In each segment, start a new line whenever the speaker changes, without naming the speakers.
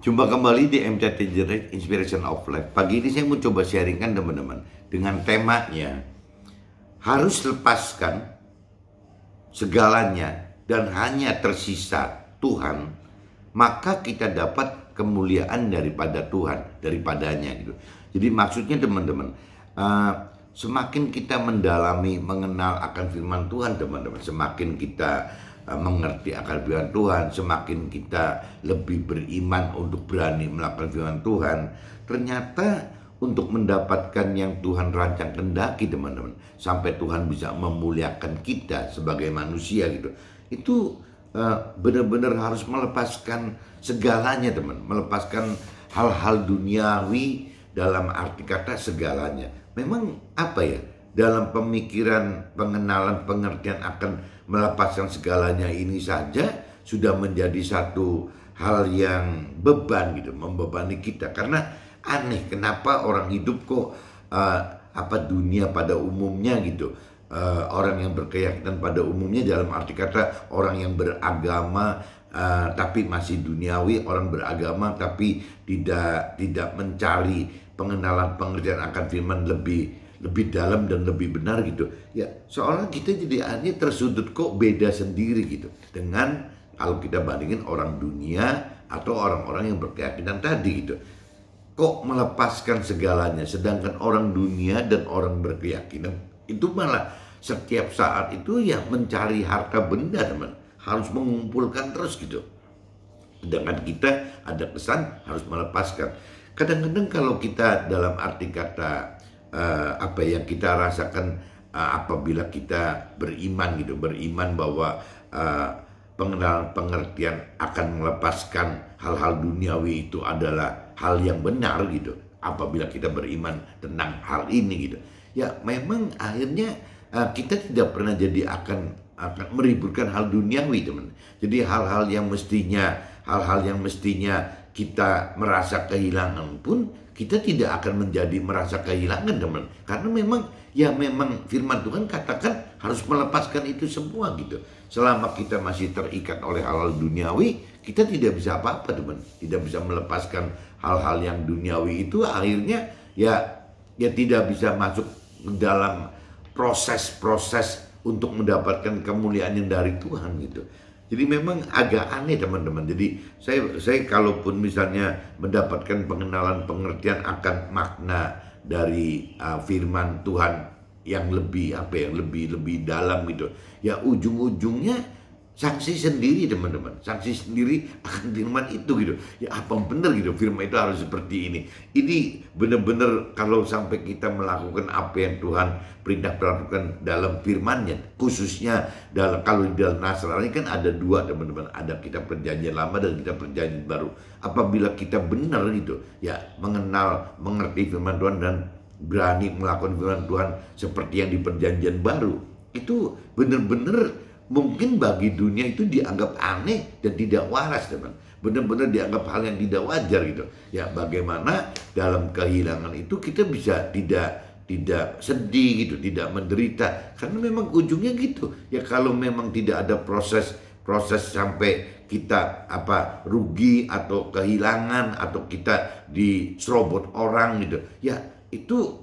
Jumpa kembali di MTT Direct Inspiration of Life. Pagi ini saya mau coba sharingkan teman-teman dengan temanya harus lepaskan segalanya dan hanya tersisa Tuhan, maka kita dapat kemuliaan daripada Tuhan, daripadanya gitu. Jadi maksudnya teman-teman, semakin kita mendalami, mengenal akan firman Tuhan teman-teman, semakin kita mengerti akan firman Tuhan, semakin kita lebih beriman untuk berani melakukan firman Tuhan. Ternyata untuk mendapatkan yang Tuhan rancang kendaki teman-teman, sampai Tuhan bisa memuliakan kita sebagai manusia gitu, itu benar-benar harus melepaskan segalanya teman, melepaskan hal-hal duniawi dalam arti kata segalanya. Memang apa ya, dalam pemikiran, pengenalan, pengertian akan melepaskan segalanya ini saja sudah menjadi satu hal yang beban gitu, membebani kita. Karena aneh kenapa orang hidup kok dunia pada umumnya gitu, orang yang berkeyakinan pada umumnya dalam arti kata orang yang beragama tapi masih duniawi, orang beragama tapi tidak mencari pengenalan, pengertian akan firman lebih dalam dan lebih benar gitu ya, seolah kita jadi hanya tersudut kok beda sendiri gitu dengan kalau kita bandingin orang dunia atau orang-orang yang berkeyakinan tadi gitu. Kok melepaskan segalanya, sedangkan orang dunia dan orang berkeyakinan itu malah setiap saat itu ya mencari harta benda teman, harus mengumpulkan terus gitu, sedangkan kita ada kesan harus melepaskan. Kadang-kadang kalau kita dalam arti kata apa yang kita rasakan apabila kita beriman gitu, beriman bahwa pengenalan, pengertian akan melepaskan hal-hal duniawi itu adalah hal yang benar gitu, apabila kita beriman tentang hal ini gitu ya, memang akhirnya kita tidak pernah jadi akan meributkan hal duniawi teman. Jadi hal-hal yang mestinya kita merasa kehilangan pun kita tidak akan menjadi merasa kehilangan teman, karena memang firman Tuhan katakan harus melepaskan itu semua gitu. Selama kita masih terikat oleh hal-hal duniawi, kita tidak bisa apa-apa teman, tidak bisa melepaskan hal-hal yang duniawi itu, akhirnya ya tidak bisa masuk dalam proses-proses untuk mendapatkan kemuliaan yang dari Tuhan gitu. Jadi memang agak aneh teman-teman. Jadi saya kalaupun misalnya mendapatkan pengenalan, pengertian akan makna dari firman Tuhan yang lebih lebih dalam gitu ya, ujung-ujungnya saksi sendiri teman-teman, saksi sendiri akan firman itu gitu ya, apa benar gitu firman itu harus seperti ini benar-benar. Kalau sampai kita melakukan apa yang Tuhan perintah lakukan dalam firman-Nya, khususnya kalau di dalam Nasrani kan ada dua teman-teman, ada kitab perjanjian lama dan kitab perjanjian baru. Apabila kita benar gitu ya, mengenal, mengerti firman Tuhan dan berani melakukan firman Tuhan seperti yang di perjanjian baru, itu benar-benar mungkin bagi dunia itu dianggap aneh dan tidak waras teman, benar-benar dianggap hal yang tidak wajar gitu ya. Bagaimana dalam kehilangan itu kita bisa tidak sedih gitu, tidak menderita, karena memang ujungnya gitu ya. Kalau memang tidak ada proses sampai kita rugi atau kehilangan atau kita diserobot orang gitu ya, itu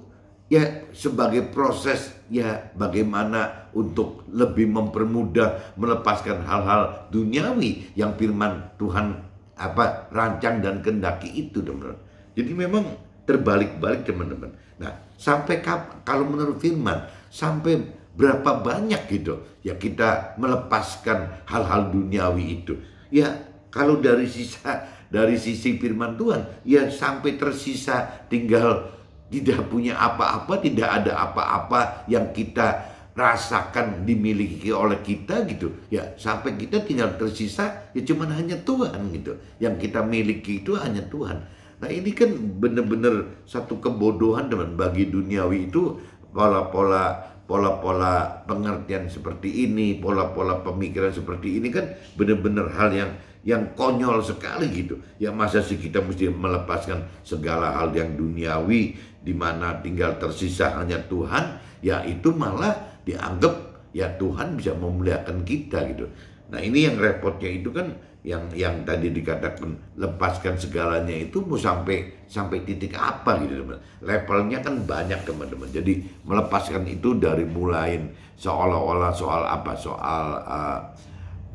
ya sebagai proses ya, bagaimana untuk lebih mempermudah melepaskan hal-hal duniawi yang firman Tuhan rancang dan kendaki itu teman-teman. Jadi memang terbalik-balik teman-teman. Nah, sampai kalau menurut firman sampai berapa banyak gitu ya kita melepaskan hal-hal duniawi itu ya. Kalau dari sisi firman Tuhan ya, sampai tersisa tinggal tidak punya apa-apa, tidak ada apa-apa yang kita rasakan dimiliki oleh kita gitu ya, sampai kita tinggal tersisa ya cuman hanya Tuhan gitu, yang kita miliki itu hanya Tuhan. Nah ini kan benar-benar satu kebodohan teman bagi duniawi itu, pola-pola pengertian seperti ini, pola-pola pemikiran seperti ini kan benar-benar hal yang konyol sekali gitu ya. Masa sih kita mesti melepaskan segala hal yang duniawi di mana tinggal tersisa hanya Tuhan ya, itu malah dianggap ya Tuhan bisa memuliakan kita gitu. Nah ini yang repotnya itu kan, yang tadi dikatakan lepaskan segalanya itu mau sampai titik apa gitu teman. Levelnya kan banyak teman-teman. Jadi melepaskan itu dari mulain seolah-olah soal apa, soal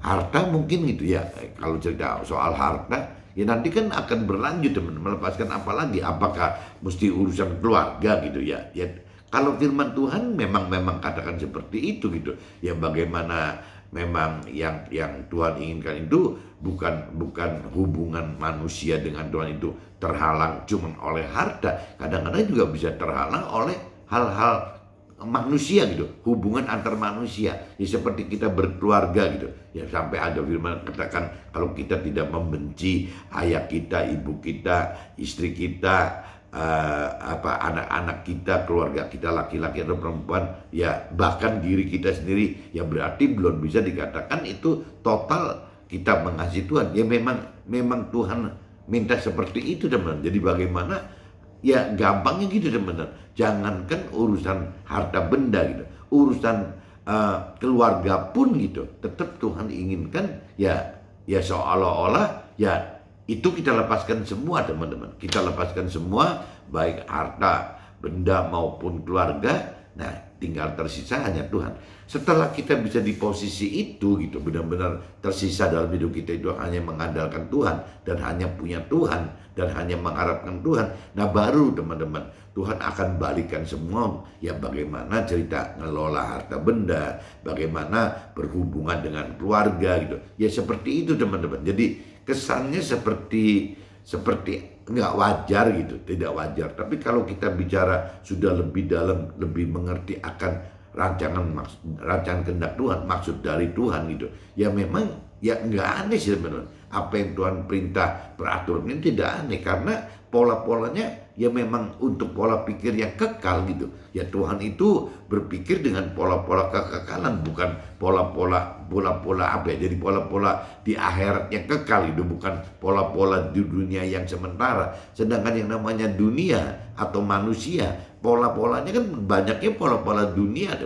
harta mungkin gitu ya. Kalau cerita soal harta ya nanti kan akan berlanjut teman. Melepaskan apa lagi? Apakah mesti urusan keluarga gitu ya? Ya kalau firman Tuhan memang katakan seperti itu gitu. Ya bagaimana memang yang Tuhan inginkan itu bukan hubungan manusia dengan Tuhan itu terhalang cuma oleh harta, kadang-kadang juga bisa terhalang oleh hal-hal manusia gitu, hubungan antar manusia ya, seperti kita berkeluarga gitu ya, sampai ada firman katakan kalau kita tidak membenci ayah kita, ibu kita, istri kita, anak-anak kita, keluarga kita, laki-laki atau perempuan, ya bahkan diri kita sendiri, ya berarti belum bisa dikatakan itu total kita mengasihi Tuhan. Ya memang Tuhan minta seperti itu teman. Jadi bagaimana? Ya gampangnya gitu teman. Jangankan urusan harta benda gitu, urusan keluarga pun gitu, tetap Tuhan inginkan ya seolah-olah ya itu kita lepaskan semua teman-teman. Kita lepaskan semua, baik harta, benda maupun keluarga. Nah tinggal tersisa hanya Tuhan. Setelah kita bisa di posisi itu gitu, benar-benar tersisa dalam hidup kita itu hanya mengandalkan Tuhan dan hanya punya Tuhan dan hanya mengharapkan Tuhan. Nah baru teman-teman Tuhan akan balikan semua. Ya bagaimana cerita ngelola harta benda, bagaimana berhubungan dengan keluarga gitu. Ya seperti itu teman-teman. Jadi kesannya seperti nggak wajar gitu, tidak wajar. Tapi kalau kita bicara sudah lebih dalam, lebih mengerti akan rancangan kehendak Tuhan, maksud dari Tuhan gitu, ya memang ya nggak aneh sih sebenarnya. Apa yang Tuhan perintah, peraturan ini tidak aneh, karena pola-polanya ya memang untuk pola pikir yang kekal gitu. Ya Tuhan itu berpikir dengan pola-pola kekekalan, bukan pola-pola apa ya, jadi pola-pola di akhirat yang kekal itu, bukan pola-pola di dunia yang sementara. Sedangkan yang namanya dunia atau manusia, pola-polanya kan banyaknya pola-pola dunia,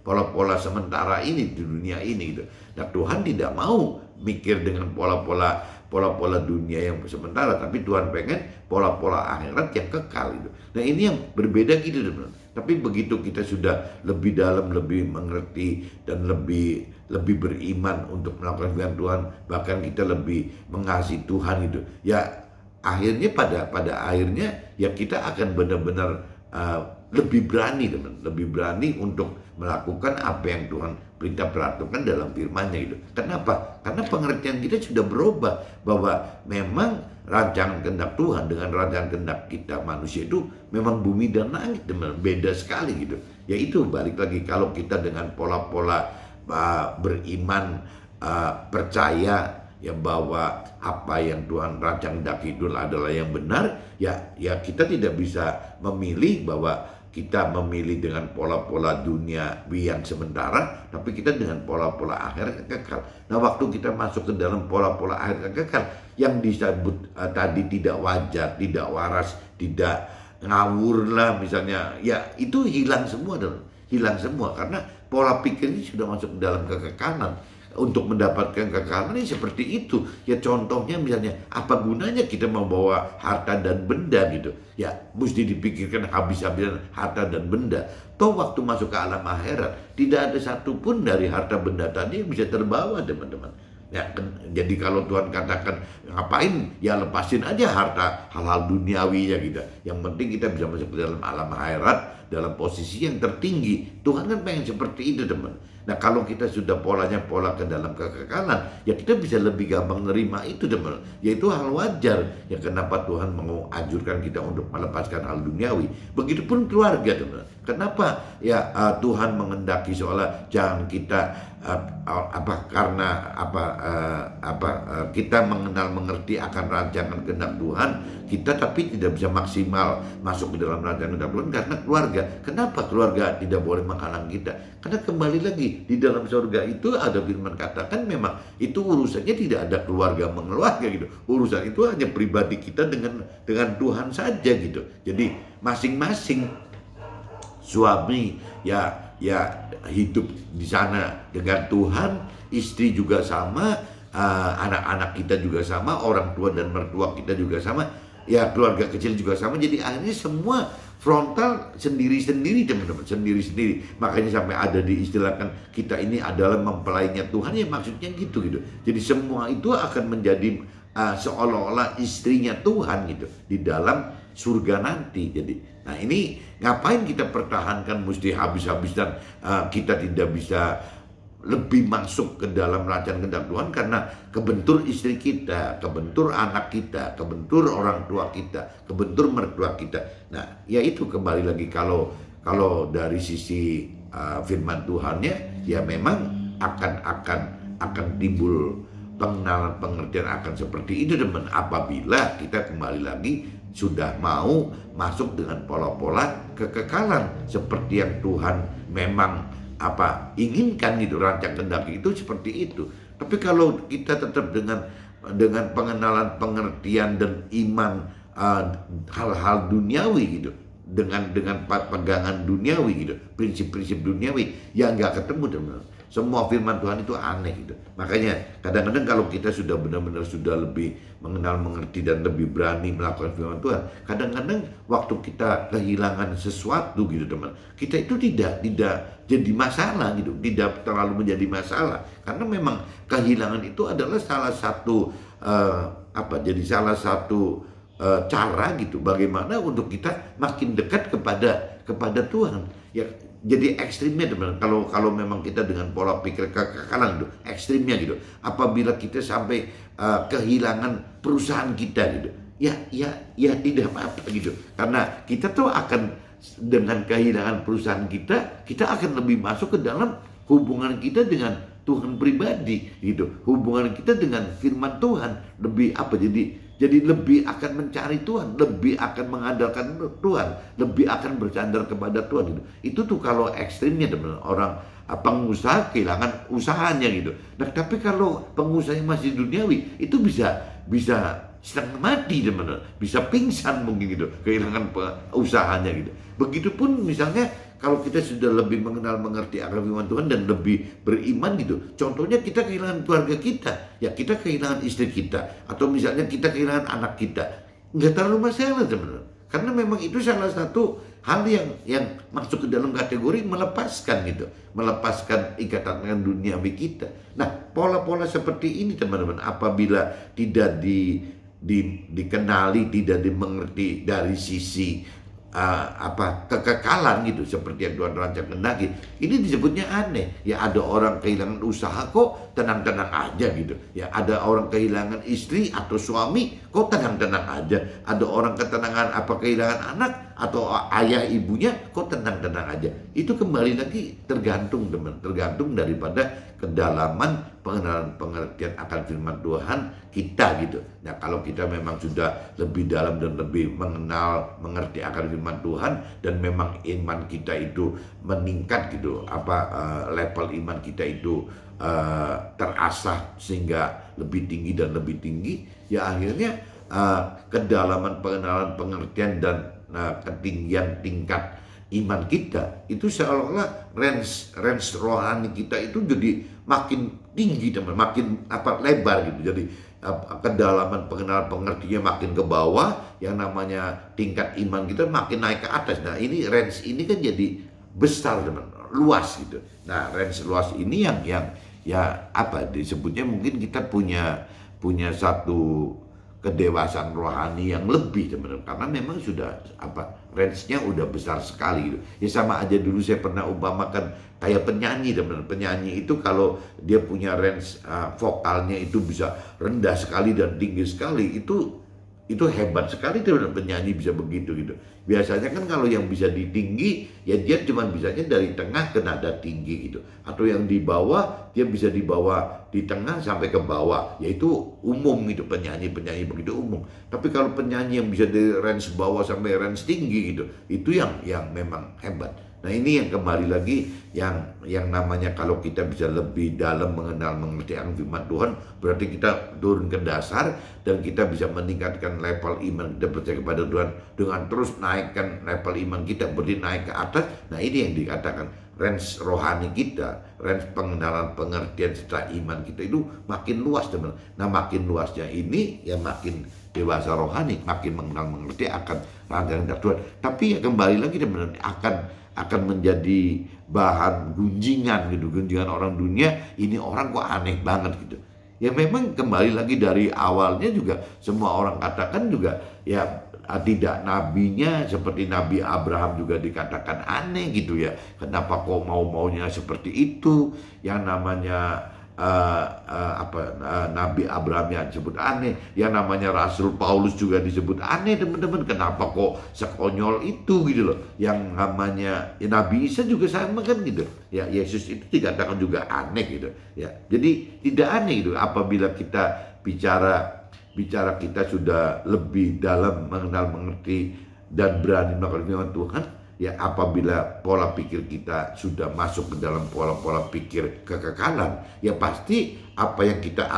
pola-pola sementara ini di dunia ini gitu. Nah Tuhan tidak mau mikir dengan pola-pola dunia yang sementara, tapi Tuhan pengen pola-pola akhirat yang kekal itu. Nah ini yang berbeda gitu teman. Tapi begitu kita sudah lebih dalam, lebih mengerti dan lebih beriman untuk melakukan firman Tuhan, bahkan kita lebih mengasihi Tuhan itu, ya akhirnya pada akhirnya ya kita akan benar-benar lebih berani teman, lebih berani untuk melakukan apa yang Tuhan perintah peraturan dalam firman-Nya itu. Kenapa? Karena pengertian kita sudah berubah, bahwa memang rancangan kehendak Tuhan dengan rancangan kehendak kita manusia itu memang bumi dan langit teman, beda sekali gitu. Ya itu balik lagi, kalau kita dengan pola-pola beriman, percaya ya bahwa apa yang Tuhan rancang itu adalah yang benar, ya kita tidak bisa memilih bahwa kita memilih dengan pola-pola dunia yang sementara, tapi kita dengan pola-pola akhirat yang kekal. Nah waktu kita masuk ke dalam pola-pola akhirat yang kekal, yang disebut tadi tidak wajar, tidak waras, tidak ngawur lah misalnya, ya itu hilang semua dong, hilang semua, karena pola pikir ini sudah masuk ke dalam kekekalan. Untuk mendapatkan kekekalan ini seperti itu. Ya contohnya misalnya, apa gunanya kita membawa harta dan benda gitu. Ya mesti dipikirkan habis-habisan harta dan benda. Toh waktu masuk ke alam akhirat, tidak ada satupun dari harta benda tadi yang bisa terbawa teman-teman. Ya, jadi kalau Tuhan katakan ngapain, ya lepasin aja harta, hal-hal duniawi ya gitu. Yang penting kita bisa masuk ke dalam alam akhirat dalam posisi yang tertinggi. Tuhan kan pengen seperti itu teman. Nah kalau kita sudah polanya pola ke dalam kekekalan, ya kita bisa lebih gampang menerima itu teman. Yaitu hal wajar. Ya kenapa Tuhan mau anjurkan kita untuk melepaskan hal duniawi. Begitupun keluarga teman. Kenapa ya Tuhan mengendaki seolah jangan kita kita mengerti akan rancangan kehendak Tuhan kita, tapi tidak bisa maksimal masuk ke dalam rancangan kehendak Tuhan karena keluarga. Kenapa keluarga tidak boleh menghalang kita? Karena kembali lagi di dalam surga itu ada firman katakan memang itu urusannya tidak ada keluarga mengeluarga gitu. Urusan itu hanya pribadi kita dengan Tuhan saja gitu. Jadi masing-masing suami ya ya hidup di sana dengan Tuhan, istri juga sama, anak-anak kita juga sama, orang tua dan mertua kita juga sama, ya keluarga kecil juga sama. Jadi akhirnya semua frontal sendiri-sendiri teman-teman, sendiri-sendiri. Makanya sampai ada diistilahkan kita ini adalah mempelainya Tuhan, ya maksudnya gitu. Jadi semua itu akan menjadi seolah-olah istrinya Tuhan gitu di dalam surga nanti. Jadi nah ini ngapain kita pertahankan mesti habis-habis dan kita tidak bisa lebih masuk ke dalam rancangan kehendak Tuhan karena kebentur istri kita, kebentur anak kita, kebentur orang tua kita, kebentur mertua kita. Nah, ya itu kembali lagi kalau dari sisi firman Tuhannya, ya memang akan timbul pengenalan pengertian akan seperti itu teman, apabila kita kembali lagi sudah mau masuk dengan pola-pola kekekalan seperti yang Tuhan memang inginkan gitu, rancang kehendak itu seperti itu. Tapi kalau kita tetap dengan pengenalan pengertian dan iman hal-hal duniawi gitu, dengan pegangan duniawi gitu, prinsip-prinsip duniawi, ya nggak ketemu teman. Semua firman Tuhan itu aneh gitu. Makanya kadang-kadang kalau kita sudah benar-benar sudah lebih mengenal, mengerti dan lebih berani melakukan firman Tuhan, kadang-kadang waktu kita kehilangan sesuatu gitu teman, kita itu tidak jadi masalah gitu, tidak terlalu menjadi masalah, karena memang kehilangan itu adalah salah satu jadi salah satu cara gitu bagaimana untuk kita makin dekat kepada Tuhan. Ya jadi ekstrimnya teman, kalau memang kita dengan pola pikir kekekalan itu ekstrimnya gitu, apabila kita sampai kehilangan perusahaan kita gitu, ya tidak apa-apa gitu, karena kita tuh akan dengan kehilangan perusahaan kita akan lebih masuk ke dalam hubungan kita dengan Tuhan pribadi gitu, hubungan kita dengan firman Tuhan lebih jadi lebih akan mencari Tuhan, lebih akan mengandalkan Tuhan, lebih akan bersandar kepada Tuhan gitu. Itu tuh kalau ekstrimnya teman, orang pengusaha kehilangan usahanya gitu. Nah, tapi kalau pengusaha masih duniawi itu bisa setengah mati teman, bisa pingsan mungkin gitu, kehilangan usahanya gitu. Begitupun misalnya kalau kita sudah lebih mengenal, mengerti akan firman Tuhan dan lebih beriman gitu. Contohnya kita kehilangan keluarga kita, ya kita kehilangan istri kita, atau misalnya kita kehilangan anak kita, nggak terlalu masalah teman-teman. Karena memang itu salah satu hal yang masuk ke dalam kategori melepaskan gitu, melepaskan ikatan dengan duniawi kita. Nah, pola-pola seperti ini teman-teman, apabila tidak dikenali, tidak dimengerti dari sisi kekekalan gitu, seperti yang Tuhan rancang kehendaki, ini disebutnya aneh. Ya ada orang kehilangan usaha kok tenang-tenang aja gitu. Ya ada orang kehilangan istri atau suami kok tenang-tenang aja. Ada orang kehilangan anak atau ayah ibunya kok tenang-tenang aja. Itu kembali lagi tergantung teman, tergantung daripada kedalaman pengenalan pengertian akan firman Tuhan kita gitu. Nah, kalau kita memang sudah lebih dalam dan lebih mengenal, mengerti akan firman Tuhan, dan memang iman kita itu meningkat gitu, level iman kita itu terasah sehingga lebih tinggi dan lebih tinggi, ya akhirnya kedalaman pengenalan pengertian dan ketinggian tingkat iman kita itu seolah-olah range rohani kita itu jadi makin tinggi teman, makin lebar gitu. Jadi kedalaman pengenalan pengertiannya makin ke bawah, yang namanya tingkat iman kita makin naik ke atas. Nah, ini range ini kan jadi besar teman, luas gitu. Nah, range luas ini yang disebutnya mungkin kita punya satu kedewasaan rohani yang lebih teman-teman, karena memang sudah range-nya udah besar sekali gitu. Ya sama aja dulu saya pernah umpamakan kayak penyanyi teman-teman. Penyanyi itu kalau dia punya range vokalnya itu bisa rendah sekali dan tinggi sekali, itu hebat sekali teman-teman, penyanyi bisa begitu gitu. Biasanya kan kalau yang bisa di tinggi, ya dia cuma bisanya dari tengah ke nada tinggi gitu. Atau yang di bawah, dia bisa dibawa di tengah sampai ke bawah. Yaitu umum gitu, penyanyi begitu umum. Tapi kalau penyanyi yang bisa dari range bawah sampai range tinggi gitu, itu yang memang hebat. Nah ini yang kembali lagi yang namanya kalau kita bisa lebih dalam mengenal mengerti akan firman Tuhan, berarti kita turun ke dasar dan kita bisa meningkatkan level iman kita percaya kepada Tuhan dengan terus naikkan level iman kita, berarti naik ke atas. Nah ini yang dikatakan range rohani kita, range pengenalan, pengertian serta iman kita itu makin luas, teman. Nah makin luasnya ini ya makin dewasa rohani, makin mengenal mengerti akan rancangan Tuhan. Tapi ya kembali lagi teman, akan menjadi bahan gunjingan gitu, gunjingan orang dunia. Ini orang kok aneh banget gitu. Ya memang kembali lagi dari awalnya juga semua orang katakan juga ya tidak, nabinya seperti Nabi Abraham juga dikatakan aneh gitu ya. Kenapa kok maunya seperti itu? Yang namanya Nabi Abraham yang disebut aneh, yang namanya Rasul Paulus juga disebut aneh, teman-teman. Kenapa kok sekonyol itu gitu loh? Yang namanya ya, Nabi Isa juga sama kan gitu. Ya Yesus itu dikatakan juga aneh gitu. Ya jadi tidak aneh gitu apabila kita bicara kita sudah lebih dalam mengenal mengerti dan berani melakukan firman Tuhan. Ya apabila pola pikir kita sudah masuk ke dalam pola-pola pikir kekekalan, ya pasti apa yang kita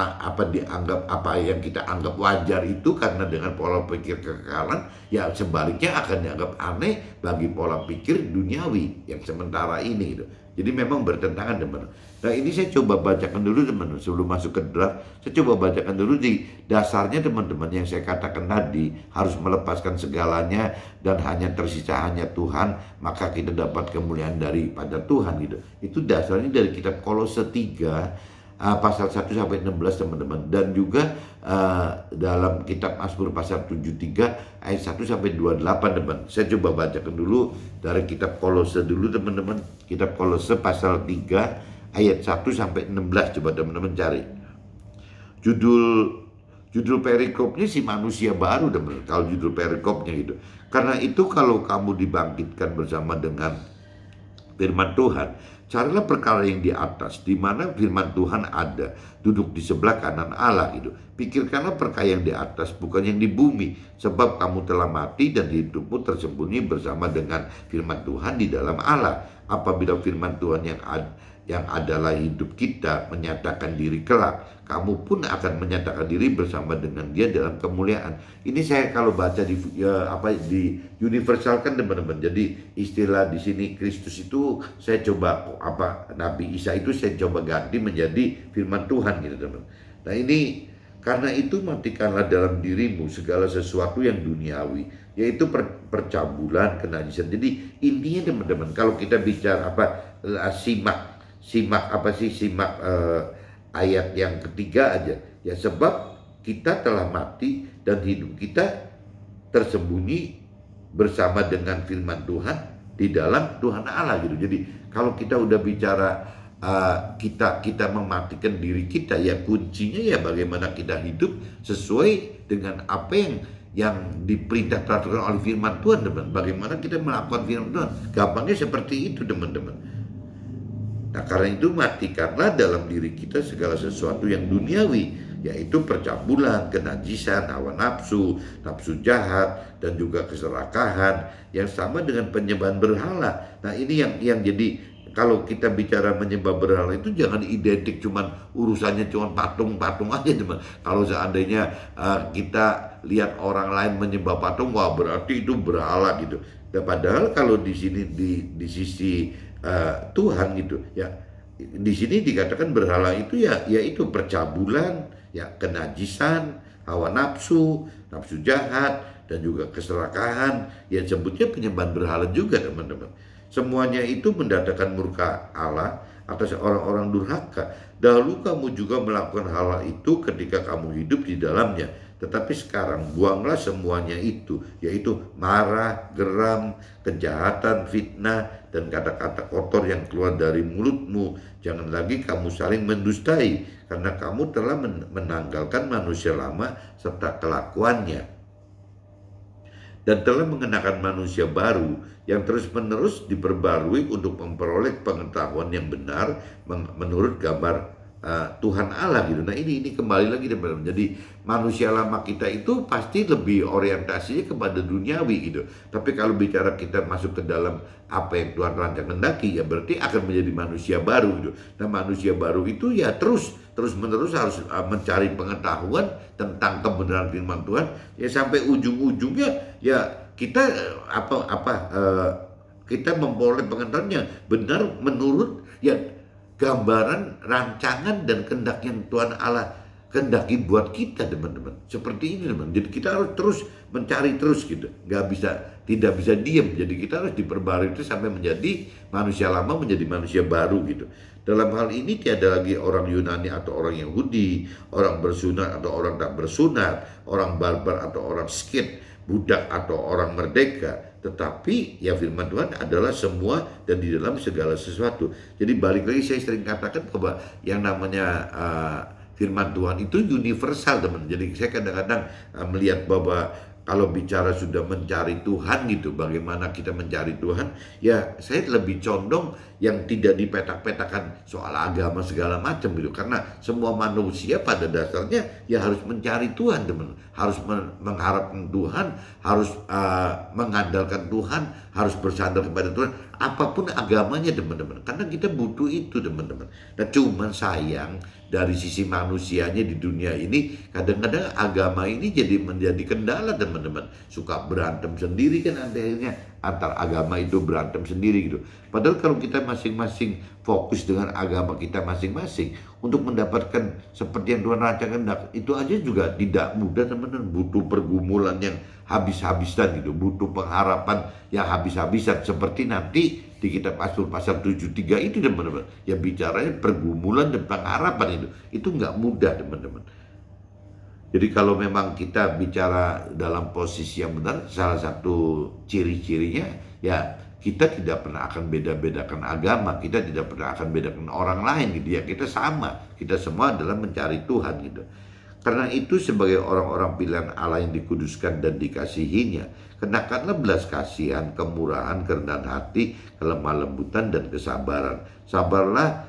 anggap wajar itu karena dengan pola pikir kekekalan, ya sebaliknya akan dianggap aneh bagi pola pikir duniawi yang sementara ini gitu. Jadi memang bertentangan, teman. Nah ini saya coba bacakan dulu, teman, sebelum masuk ke draft. Saya coba bacakan dulu di dasarnya, teman-teman, yang saya katakan tadi, harus melepaskan segalanya dan hanya tersisa hanya Tuhan, maka kita dapat kemuliaan daripada Tuhan gitu. Itu dasarnya dari kitab Kolose 3 pasal 1 sampai 16, teman-teman, dan juga dalam kitab Mazmur pasal 73 ayat 1 sampai 28, teman. Saya coba bacakan dulu dari kitab Kolose dulu, teman-teman. Kitab Kolose pasal 3 ayat 1 sampai 16, coba teman-teman cari. Judul perikopnya si manusia baru, teman. Kalau judul perikopnya gitu. Karena itu kalau kamu dibangkitkan bersama dengan firman Tuhan, carilah perkara yang di atas, di mana firman Tuhan ada, duduk di sebelah kanan Allah gitu. Pikirkanlah perkara yang di atas, bukan yang di bumi, sebab kamu telah mati dan hidupmu tersembunyi bersama dengan firman Tuhan di dalam Allah. Apabila firman Tuhan yang adalah hidup kita menyatakan diri kelak, kamu pun akan menyatakan diri bersama dengan Dia dalam kemuliaan. Ini saya kalau baca di universalkan, teman-teman. Jadi istilah di sini Kristus itu saya coba Nabi Isa itu saya coba ganti menjadi firman Tuhan gitu, teman. Nah ini karena itu matikanlah dalam dirimu segala sesuatu yang duniawi, yaitu percabulan, kenajisan. Jadi intinya, teman-teman, kalau kita bicara simak ayat yang ketiga aja ya, sebab kita telah mati dan hidup kita tersembunyi bersama dengan firman Tuhan di dalam Tuhan Allah gitu. Jadi kalau kita udah bicara kita mematikan diri kita, ya kuncinya ya bagaimana kita hidup sesuai dengan apa yang diperintah teratukan oleh firman Tuhan, teman. Bagaimana kita melakukan firman Tuhan, gampangnya seperti itu, teman-teman. Nah karena itu matikanlah dalam diri kita segala sesuatu yang duniawi, yaitu percabulan, kenajisan, hawa nafsu, nafsu jahat, dan juga keserakahan yang sama dengan penyembahan berhala. Nah ini yang jadi kalau kita bicara menyembah berhala itu jangan identik cuman urusannya cuman patung-patung aja, teman. Kalau seandainya kita lihat orang lain menyembah patung, wah berarti itu berhala gitu. Dan padahal kalau di sini di sisi Tuhan gitu ya, di sini dikatakan berhala itu ya itu percabulan, ya kenajisan, hawa nafsu, nafsu jahat, dan juga keserakahan. Ya sebutnya penyembahan berhala juga, teman-teman. Semuanya itu mendatangkan murka Allah atas orang-orang durhaka. Dahulu kamu juga melakukan hal itu ketika kamu hidup di dalamnya. Tetapi sekarang buanglah semuanya itu, yaitu marah, geram, kejahatan, fitnah, dan kata-kata kotor yang keluar dari mulutmu. Jangan lagi kamu saling mendustai, karena kamu telah menanggalkan manusia lama serta kelakuannya, dan telah mengenakan manusia baru yang terus-menerus diperbarui untuk memperoleh pengetahuan yang benar menurut gambar Tuhan Allah gitu. Nah ini kembali lagi teman-teman. Jadi manusia lama kita itu pasti lebih orientasinya kepada duniawi gitu. Tapi kalau bicara kita masuk ke dalam apa yang Tuhan rancang kehendaki, ya berarti akan menjadi manusia baru gitu. Nah manusia baru itu ya terus menerus harus mencari pengetahuan tentang kebenaran firman Tuhan, ya sampai ujung-ujungnya ya kita kita memperoleh pengetahuannya benar menurut ya gambaran, rancangan dan kehendak yang Tuhan Allah kehendaki buat kita, teman-teman. Seperti ini, teman. Jadi kita harus terus mencari terus gitu. Tidak bisa diam. Jadi kita harus diperbarui itu sampai menjadi manusia lama menjadi manusia baru gitu. Dalam hal ini tiada lagi orang Yunani atau orang Yahudi, orang bersunat atau orang tak bersunat, orang barbar atau orang skit, budak atau orang merdeka. Tetapi ya firman Tuhan adalah semua dan di dalam segala sesuatu. Jadi balik lagi saya sering katakan bahwa yang namanya firman Tuhan itu universal, teman. Jadi saya kadang-kadang melihat bahwa kalau bicara sudah mencari Tuhan gitu, bagaimana kita mencari Tuhan, ya saya lebih condong yang tidak dipetak-petakan soal agama segala macam gitu. Karena semua manusia pada dasarnya ya harus mencari Tuhan, teman. Harus mengharapkan Tuhan, harus mengandalkan Tuhan, harus bersandar kepada Tuhan. Apapun agamanya, teman-teman. Karena kita butuh itu, teman-teman. Nah cuman sayang dari sisi manusianya di dunia ini, kadang-kadang agama ini menjadi kendala, teman-teman. Suka berantem sendiri kan akhirnya, antar agama itu berantem sendiri gitu. Padahal kalau kita masing-masing fokus dengan agama kita masing-masing untuk mendapatkan seperti yang Tuhan rancangkan, itu aja juga tidak mudah, teman-teman. Butuh pergumulan yang habis-habisan gitu, butuh pengharapan yang habis-habisan, seperti nanti di kitab Mazmur pasal 73 itu, teman-teman. Ya bicaranya pergumulan dan pengharapan itu nggak mudah, teman-teman. Jadi kalau memang kita bicara dalam posisi yang benar, salah satu ciri-cirinya ya kita tidak pernah akan beda-bedakan agama, kita tidak pernah akan bedakan orang lain gitu ya. Kita sama, kita semua adalah mencari Tuhan gitu. Karena itu sebagai orang-orang pilihan Allah yang dikuduskan dan dikasihinya, kenakanlah belas kasihan, kemurahan, kerendahan hati, kelemah lembutan dan kesabaran. Sabarlah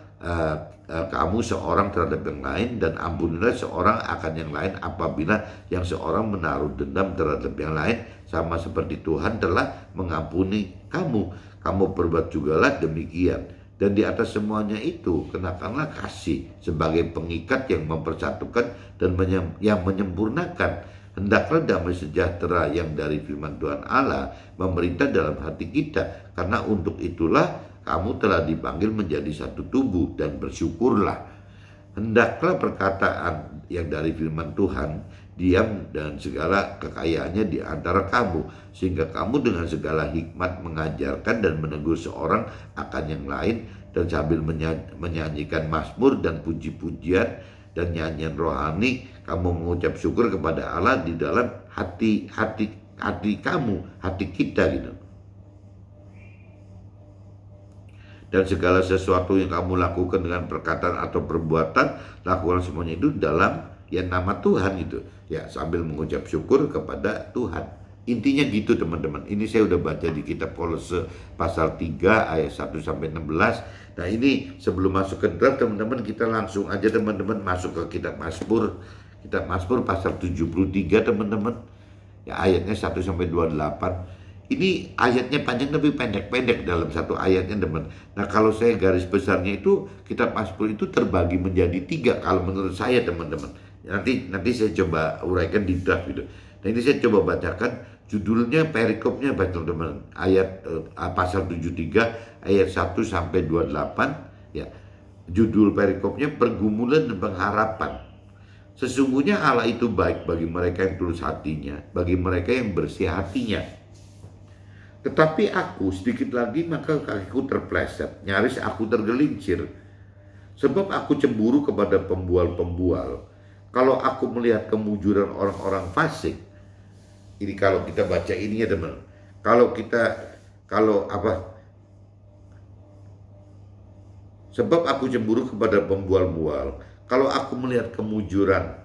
kamu seorang terhadap yang lain, dan ampunilah seorang akan yang lain apabila yang seorang menaruh dendam terhadap yang lain, sama seperti Tuhan telah mengampuni kamu. Kamu berbuat jugalah demikian. Dan di atas semuanya itu kenakanlah kasih sebagai pengikat yang mempersatukan dan yang menyempurnakan. Hendaklah damai sejahtera yang dari firman Tuhan Allah memerintah dalam hati kita, karena untuk itulah kamu telah dipanggil menjadi satu tubuh, dan bersyukurlah. Hendaklah perkataan yang dari firman Tuhan diam dan segala kekayaannya di antara kamu, sehingga kamu dengan segala hikmat mengajarkan dan menegur seorang akan yang lain, dan sambil menyanyikan mazmur dan puji-pujian dan nyanyian rohani, kamu mengucap syukur kepada Allah di dalam hati kamu, hati kita gitu. Dan segala sesuatu yang kamu lakukan dengan perkataan atau perbuatan, lakukan semuanya itu dalam ya nama Tuhan gitu ya, sambil mengucap syukur kepada Tuhan. Intinya gitu, teman-teman. Ini saya udah baca di kitab Kolose pasal 3 ayat 1 sampai 16. Nah ini sebelum masuk ke draft, teman-teman, kita langsung aja, teman-teman, masuk ke kitab Mazmur. Kitab Mazmur pasal 73, teman-teman. Ya ayatnya 1 sampai 28. Ini ayatnya panjang tapi pendek-pendek dalam satu ayatnya, teman. Nah kalau saya garis besarnya itu, kitab Mazmur itu terbagi menjadi 3 kalau menurut saya, teman-teman. Nanti saya coba uraikan di draft gitu. Nah ini saya coba bacakan judulnya, perikopnya, teman-teman. Ayat pasal 73 ayat 1 sampai 28 ya. Judul perikopnya pergumulan dan pengharapan. Sesungguhnya Allah itu baik bagi mereka yang tulus hatinya, bagi mereka yang bersih hatinya. Tetapi aku sedikit lagi maka kakiku terpleset, nyaris aku tergelincir. Sebab aku cemburu kepada pembual-pembual. Kalau aku melihat kemujuran orang-orang fasik. Ini kalau kita baca ini ya, teman. Sebab aku cemburu kepada pembual-bual. Kalau aku melihat kemujuran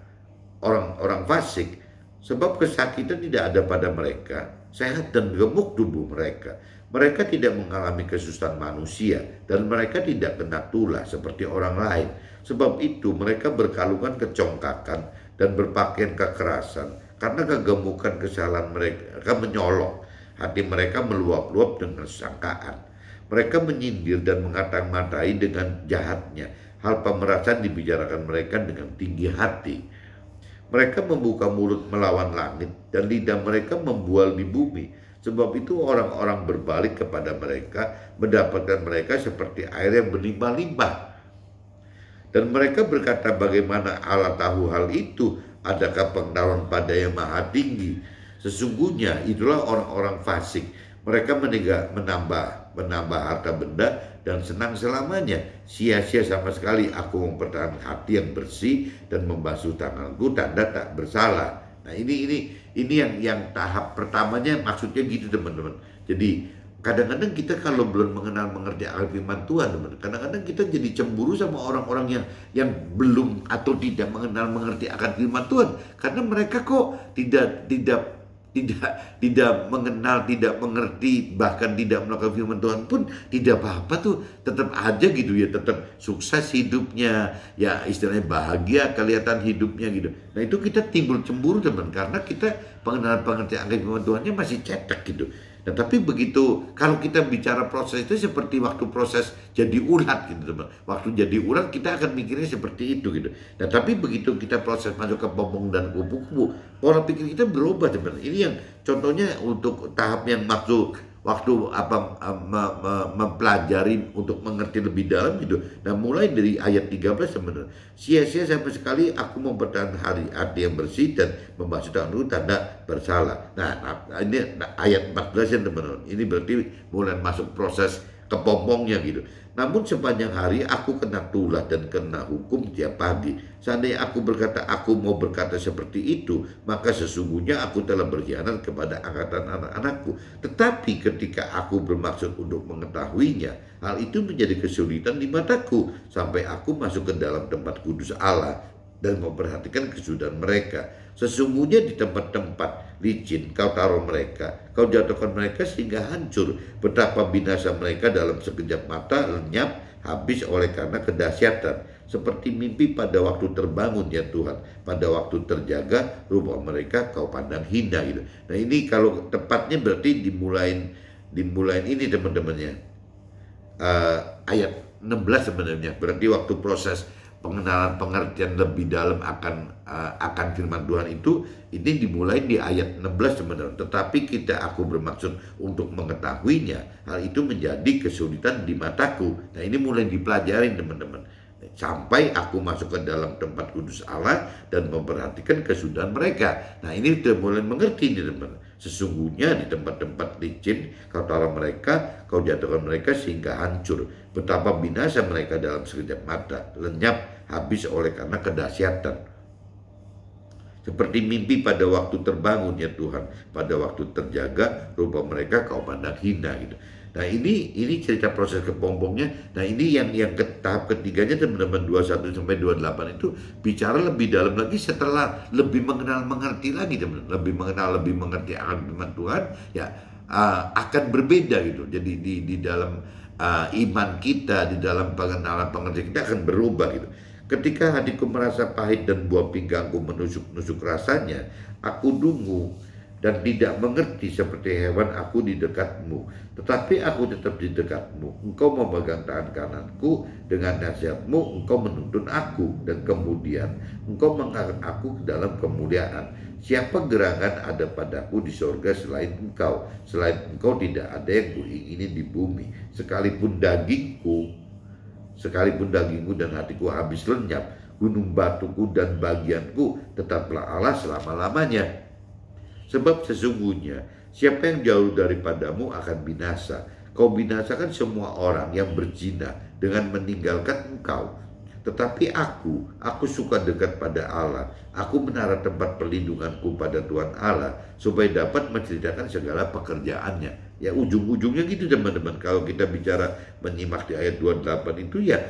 orang-orang fasik, Sebab kesakitan tidak ada pada mereka, sehat dan gemuk tubuh mereka. Mereka tidak mengalami kesusahan manusia, dan mereka tidak kena tulah seperti orang lain. Sebab itu mereka berkalungan kecongkakan dan berpakaian kekerasan, karena kegemukan kesalahan mereka menyolok. Hati mereka meluap-luap dengan sangkaan. Mereka menyindir dan mengata-ngatai dengan jahatnya. Hal pemerasan dibicarakan mereka dengan tinggi hati. Mereka membuka mulut melawan langit, dan lidah mereka membual di bumi. Sebab itu orang-orang berbalik kepada mereka, mendapatkan mereka seperti air yang berlimpah-limpah. Dan mereka berkata, bagaimana Allah tahu hal itu? Adakah pengetahuan pada yang maha tinggi? Sesungguhnya itulah orang-orang fasik. Mereka menambah harta benda dan senang selamanya. Sia-sia sama sekali aku mempertahankan hati yang bersih dan membasuh tanganku, tanda tak bersalah. Nah ini yang tahap pertamanya, maksudnya gitu teman-teman. Jadi kadang-kadang kita kalau belum mengerti akan firman Tuhan, teman, kadang-kadang kita jadi cemburu sama orang-orang yang belum atau tidak mengerti akan firman Tuhan, karena mereka kok tidak mengenal, tidak mengerti, bahkan tidak melakukan firman Tuhan pun tidak apa-apa tuh, tetap aja gitu ya, tetap sukses hidupnya, ya istilahnya bahagia kelihatan hidupnya gitu. Nah itu kita timbul cemburu teman, karena kita pengertian firman Tuhannya masih cetek gitu. Nah tapi begitu kalau kita bicara proses itu seperti waktu proses jadi ulat gitu teman. Waktu jadi ulat kita akan mikirnya seperti itu gitu. Nah tapi begitu kita proses masuk ke popong dan kupu-kupu, pola pikir kita berubah teman. Ini yang contohnya untuk tahap yang waktu mempelajari untuk mengerti lebih dalam gitu. Nah mulai dari ayat 13 sebenarnya, sia-sia sama sekali aku mempertahankan hati yang bersih dan membasuh tanganku, tanda bersalah. Nah ini ayat 14 ya teman-teman. Ini berarti mulai masuk proses kepompongnya gitu. Namun sepanjang hari aku kena tulah dan kena hukum tiap pagi. Seandainya aku berkata aku mau berkata seperti itu, maka sesungguhnya aku telah berkhianat kepada angkatan anak-anakku. Tetapi ketika aku bermaksud untuk mengetahuinya, hal itu menjadi kesulitan di mataku, sampai aku masuk ke dalam tempat kudus Allah dan memperhatikan kesudahan mereka. Sesungguhnya di tempat-tempat licin kau taruh mereka, kau jatuhkan mereka sehingga hancur. Betapa binasa mereka dalam sekejap mata, lenyap, habis oleh karena kedahsyatan. Seperti mimpi pada waktu terbangun ya Tuhan, pada waktu terjaga rupa mereka kau pandang hina gitu. Nah ini kalau tepatnya berarti dimulain ini teman-temannya, ayat 16 sebenarnya, berarti waktu proses pengenalan pengertian lebih dalam akan firman Tuhan itu, ini dimulai di ayat 16 sebenarnya. Tetapi aku bermaksud untuk mengetahuinya, hal itu menjadi kesulitan di mataku. Nah ini mulai dipelajarin teman-teman, sampai aku masuk ke dalam tempat kudus Allah dan memperhatikan kesudahan mereka. Nah ini sudah mulai mengerti nih teman. Sesungguhnya di tempat-tempat licin kau taruh mereka, kau jatuhkan mereka sehingga hancur. Betapa binasa mereka dalam sekejap mata, lenyap, habis oleh karena kedahsyatan. Seperti mimpi pada waktu terbangun ya Tuhan, pada waktu terjaga rupa mereka kau pandang hina gitu. Nah ini cerita proses kepompongnya. Nah ini yang tahap ketiganya teman-teman, 21 sampai 28 itu bicara lebih dalam lagi setelah lebih mengerti lagi teman, lebih mengerti akan firman Tuhan ya, akan berbeda gitu. Jadi di dalam iman kita, di dalam pengertian kita akan berubah gitu. Ketika hatiku merasa pahit dan buah pinggangku menusuk-nusuk rasanya, aku dungu dan tidak mengerti seperti hewan aku di dekatmu. Tetapi aku tetap di dekatmu. Engkau memegang tangan kananku, dengan nasihatmu engkau menuntun aku, dan kemudian engkau mengangkat aku ke dalam kemuliaan. Siapa gerangan ada padaku di sorga selain engkau? Selain engkau tidak ada yang kuingini di bumi. Sekalipun dagingku dan hatiku habis lenyap, gunung batuku dan bagianku tetaplah Allah selama-lamanya. Sebab sesungguhnya siapa yang jauh daripadamu akan binasa. Kau binasakan semua orang yang berzina dengan meninggalkan engkau. Tetapi aku suka dekat pada Allah. Aku menaruh tempat perlindunganku pada Tuhan Allah, supaya dapat menceritakan segala pekerjaannya. Ya ujung-ujungnya gitu teman-teman. Kalau kita bicara menyimak di ayat 28 itu ya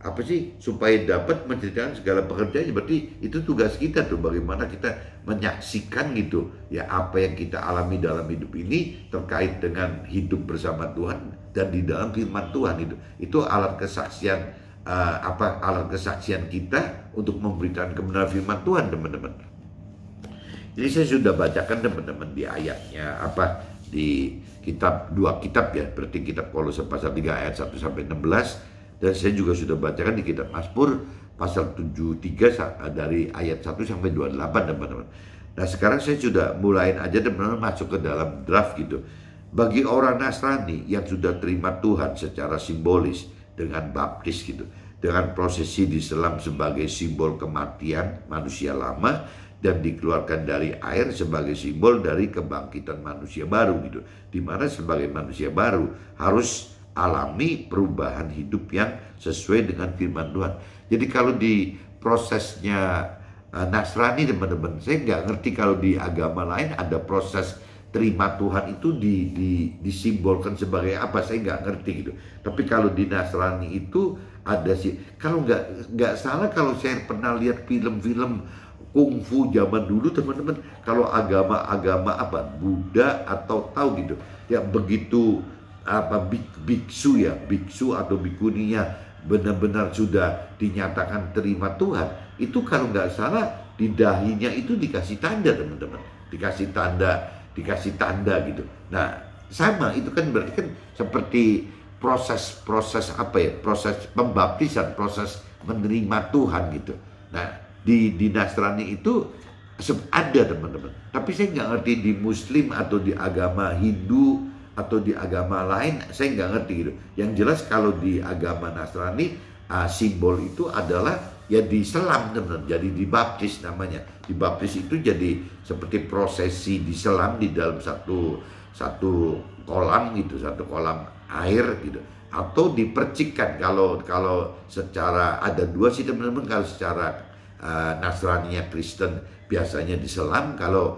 apa sih, supaya dapat menceritakan segala pekerjaannya. Berarti itu tugas kita tuh, bagaimana kita menyaksikan gitu ya apa yang kita alami dalam hidup ini terkait dengan hidup bersama Tuhan dan di dalam firman Tuhan. Itu alat kesaksian, alat kesaksian kita untuk memberitakan kebenaran firman Tuhan, teman-teman. Jadi saya sudah bacakan teman-teman di ayatnya di dua kitab ya, berarti kitab Kolose pasal 3 ayat 1 sampai 16. Dan saya juga sudah bacakan di kitab Mazmur pasal 73 dari ayat 1 sampai 28, teman-teman. Nah sekarang saya sudah mulain aja teman-teman masuk ke dalam draft gitu. Bagi orang Nasrani yang sudah terima Tuhan secara simbolis dengan baptis gitu, dengan prosesi diselam sebagai simbol kematian manusia lama dan dikeluarkan dari air sebagai simbol dari kebangkitan manusia baru gitu. Dimana sebagai manusia baru harus alami perubahan hidup yang sesuai dengan firman Tuhan. Jadi kalau di prosesnya Nasrani, teman-teman, saya nggak ngerti kalau di agama lain ada proses terima Tuhan itu disimbolkan sebagai apa, saya nggak ngerti gitu. Tapi kalau di Nasrani itu ada sih. Kalau nggak salah, kalau saya pernah lihat film-film kungfu zaman dulu, teman-teman, kalau agama-agama Buddha atau tahu gitu ya, begitu biksu atau bikuninya benar-benar sudah dinyatakan terima Tuhan, itu kalau nggak salah di dahinya itu dikasih tanda, teman-teman, dikasih tanda gitu. Nah sama itu kan berarti kan seperti proses proses pembaptisan, proses menerima Tuhan gitu. Nah di Nasrani itu ada, teman-teman, tapi saya nggak ngerti di Muslim atau di agama Hindu atau di agama lain, saya nggak ngerti gitu. Yang jelas kalau di agama Nasrani simbol itu adalah ya diselam, teman-teman, jadi dibaptis namanya. Dibaptis itu jadi seperti prosesi diselam di dalam satu kolam gitu, satu kolam air gitu, atau dipercikkan. Kalau secara ada dua sih, teman-teman. Kalau secara Nasrani-nya Kristen biasanya diselam, kalau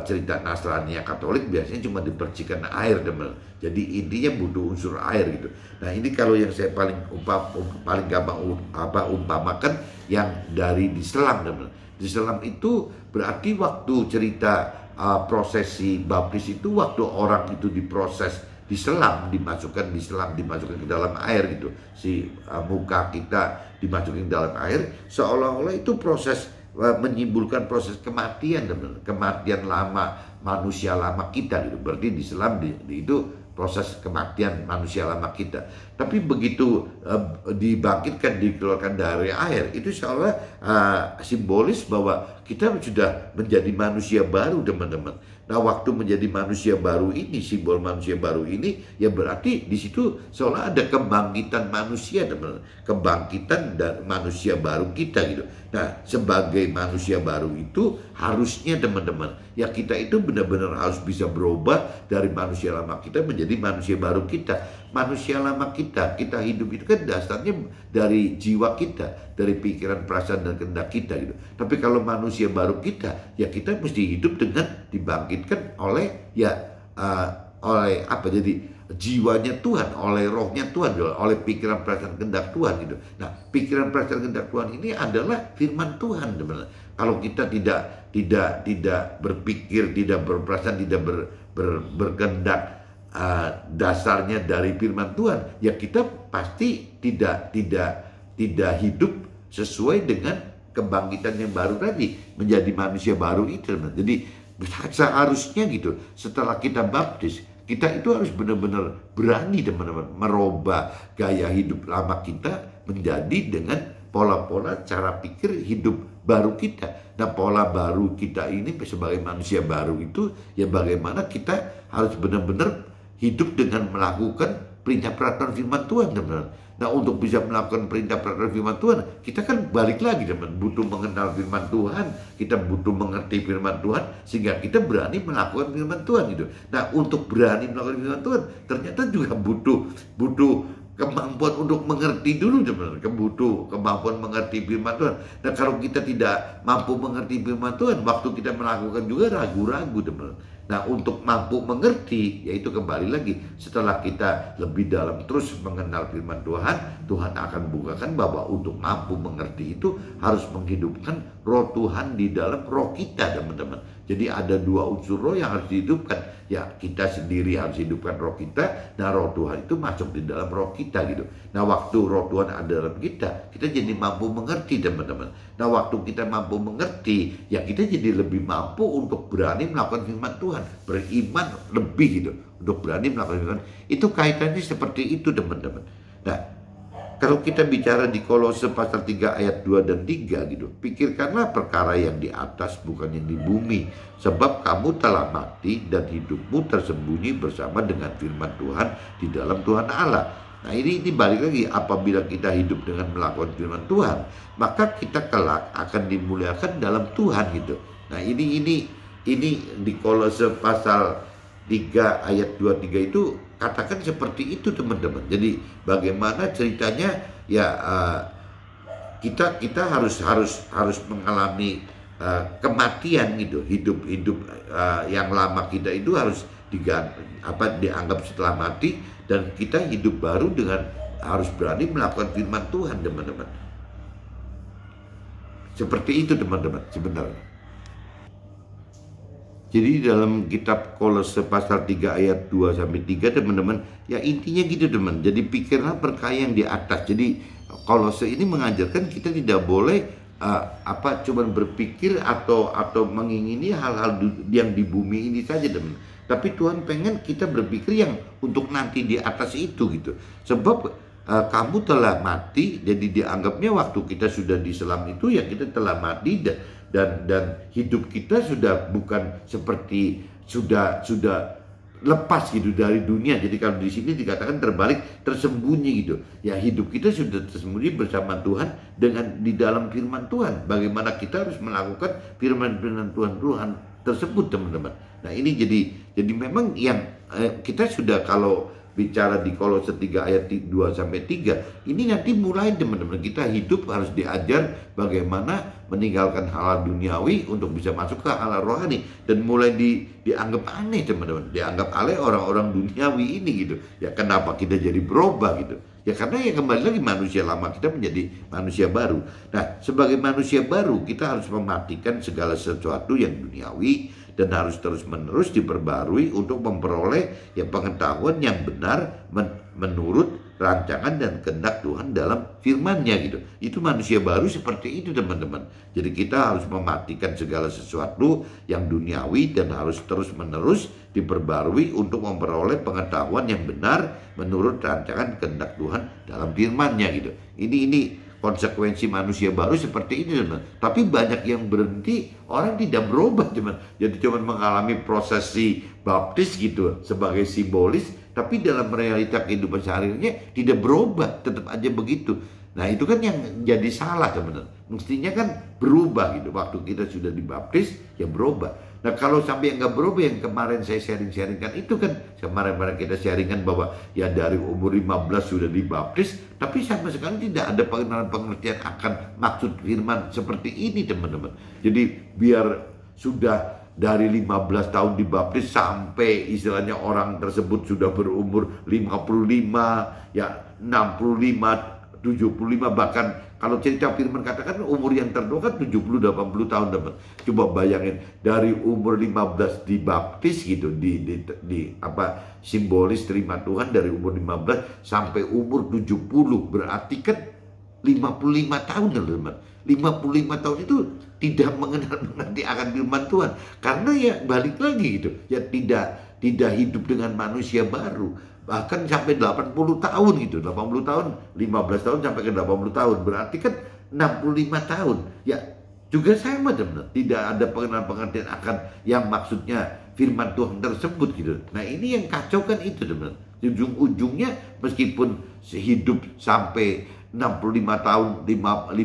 cerita Nasrani Katolik biasanya cuma dipercikan air, teman. Jadi intinya butuh unsur air gitu. Nah ini kalau yang saya paling gampang umpamakan yang dari diselam, teman. Diselam itu berarti waktu cerita prosesi baptis itu waktu orang itu diproses dimasukkan ke dalam air gitu. Si muka kita dimasukin dalam air, seolah-olah itu proses menyimpulkan proses kematian, kematian lama manusia lama kita gitu. Berarti diselam itu proses kematian manusia lama kita. Tapi begitu dibangkitkan, dikeluarkan dari air, itu seolah simbolis bahwa kita sudah menjadi manusia baru, teman-teman. Nah waktu menjadi manusia baru ini, simbol manusia baru ini, ya berarti di situ seolah ada kebangkitan manusia, teman-teman. Kebangkitan dan manusia baru kita gitu. Nah sebagai manusia baru itu harusnya, teman-teman, ya kita itu benar-benar harus bisa berubah dari manusia lama kita menjadi manusia baru kita. Manusia lama kita hidup itu kan dasarnya dari jiwa kita, dari pikiran, perasaan, dan kehendak kita gitu. Tapi kalau manusia baru kita, ya kita mesti hidup dengan dibangkitkan oleh jadi jiwanya Tuhan, oleh rohnya Tuhan, oleh pikiran, perasaan, kehendak Tuhan gitu. Nah pikiran, perasaan, kehendak Tuhan ini adalah firman Tuhan, teman-teman. Kalau kita tidak berpikir, tidak berperasaan, tidak berkehendak dasarnya dari firman Tuhan, ya kita pasti tidak hidup sesuai dengan kebangkitan yang baru tadi, menjadi manusia baru itu, teman. Jadi seharusnya gitu, setelah kita baptis, kita itu harus benar-benar berani, teman-teman, merubah gaya hidup lama kita menjadi dengan pola-pola cara pikir hidup baru kita. Nah pola baru kita ini sebagai manusia baru itu ya bagaimana kita harus benar-benar hidup dengan melakukan perintah peraturan firman Tuhan, teman-teman. Nah untuk bisa melakukan perintah peraturan firman Tuhan, kita kan balik lagi, teman, butuh mengenal firman Tuhan, kita butuh mengerti firman Tuhan sehingga kita berani melakukan firman Tuhan gitu. Nah untuk berani melakukan firman Tuhan ternyata juga butuh kemampuan untuk mengerti dulu, teman-teman. Butuh kemampuan mengerti firman Tuhan. Nah kalau kita tidak mampu mengerti firman Tuhan, waktu kita melakukan juga ragu-ragu, teman-teman. Nah, untuk mampu mengerti, yaitu kembali lagi setelah kita lebih dalam terus mengenal firman Tuhan, Tuhan akan bukakan bahwa untuk mampu mengerti itu harus menghidupkan roh Tuhan di dalam roh kita, teman-teman. Jadi ada dua unsur roh yang harus dihidupkan. Ya, kita sendiri harus hidupkan roh kita, nah roh Tuhan itu masuk di dalam roh kita gitu. Nah, waktu roh Tuhan ada dalam kita jadi mampu mengerti, teman-teman. Nah, waktu kita mampu mengerti, ya kita jadi lebih mampu untuk berani melakukan firman Tuhan, beriman lebih gitu, untuk berani melakukan firman. Itu kaitannya seperti itu, teman-teman. Nah, kalau kita bicara di Kolose pasal 3 ayat 2 dan 3 gitu, pikirkanlah perkara yang di atas bukan yang di bumi, sebab kamu telah mati dan hidupmu tersembunyi bersama dengan firman Tuhan di dalam Tuhan Allah. Nah, ini balik lagi, apabila kita hidup dengan melakukan firman Tuhan, maka kita kelak akan dimuliakan dalam Tuhan gitu. Nah, ini di Kolose pasal 3 ayat 23 itu katakan seperti itu, teman-teman. Jadi bagaimana ceritanya ya, kita harus mengalami kematian gitu. Hidup yang lama kita itu harus dianggap setelah mati, dan kita hidup baru dengan harus berani melakukan firman Tuhan, teman-teman. Seperti itu, teman-teman, sebenarnya. Jadi dalam kitab Kolose pasal 3 ayat 2 sampai 3, teman-teman, ya intinya gitu, teman. Jadi pikirlah perkara yang di atas. Jadi Kolose ini mengajarkan kita tidak boleh cuman berpikir atau mengingini hal-hal yang di bumi ini saja, teman. Tapi Tuhan pengen kita berpikir yang untuk nanti di atas itu gitu. Sebab kamu telah mati, jadi dianggapnya waktu kita sudah diselam itu ya kita telah mati, dan hidup kita sudah bukan seperti sudah lepas gitu dari dunia. Jadi kalau di sini dikatakan terbalik, tersembunyi gitu. Ya, hidup kita sudah tersembunyi bersama Tuhan dengan di dalam firman Tuhan. Bagaimana kita harus melakukan firman-firman Tuhan tersebut, teman-teman. Nah, ini jadi memang yang kita sudah, kalau bicara di Kolose 3 ayat 2 sampai 3, ini nanti mulai, teman-teman, kita hidup harus diajar bagaimana meninggalkan hal duniawi untuk bisa masuk ke hal rohani, dan mulai dianggap aneh, teman-teman, dianggap oleh orang-orang duniawi ini gitu. Ya, kenapa kita jadi berubah gitu? Ya karena ya kembali lagi manusia lama kita menjadi manusia baru. Nah, sebagai manusia baru kita harus mematikan segala sesuatu yang duniawi dan harus terus-menerus diperbarui untuk memperoleh ya pengetahuan yang benar menurut rancangan dan kehendak Tuhan dalam firman-Nya gitu. Itu manusia baru seperti itu, teman-teman. Jadi kita harus mematikan segala sesuatu yang duniawi dan harus terus-menerus diperbarui untuk memperoleh pengetahuan yang benar menurut rancangan kehendak Tuhan dalam firman-Nya gitu. Ini konsekuensi manusia baru seperti ini, teman. Tapi banyak yang berhenti, orang tidak berubah, teman. Jadi cuma mengalami prosesi baptis gitu sebagai simbolis, tapi dalam realita kehidupan sehari-harinya tidak berubah, tetap aja begitu. Nah, itu kan yang jadi salah, teman. Mestinya kan berubah gitu. Waktu kita sudah dibaptis, ya berubah. Nah, kalau sampai yang nggak berubah, yang kemarin saya sharing-sharingkan itu kan, kemarin kita sharingkan bahwa ya dari umur 15 sudah dibaptis, tapi sama sekali tidak ada pengertian akan maksud firman seperti ini, teman-teman. Jadi biar sudah dari 15 tahun dibaptis sampai istilahnya orang tersebut sudah berumur 55, ya 65, 75, bahkan kalau cerita firman katakan umur yang tertua kan 70-80 tahun, teman. Coba bayangin dari umur 15 dibaptis gitu, simbolis terima Tuhan dari umur 15 sampai umur 70, berarti kan 55 tahun, teman. 55 tahun itu tidak mengerti akan firman Tuhan, karena ya balik lagi gitu, ya tidak hidup dengan manusia baru. Bahkan sampai 80 tahun gitu, 80 tahun, 15 tahun sampai ke 80 tahun, berarti kan 65 tahun. Ya juga sama, teman, tidak ada pengertian akan yang maksudnya firman Tuhan tersebut gitu. Nah, ini yang kacau kan itu, teman. Ujung-ujungnya meskipun hidup sampai 65 tahun, 55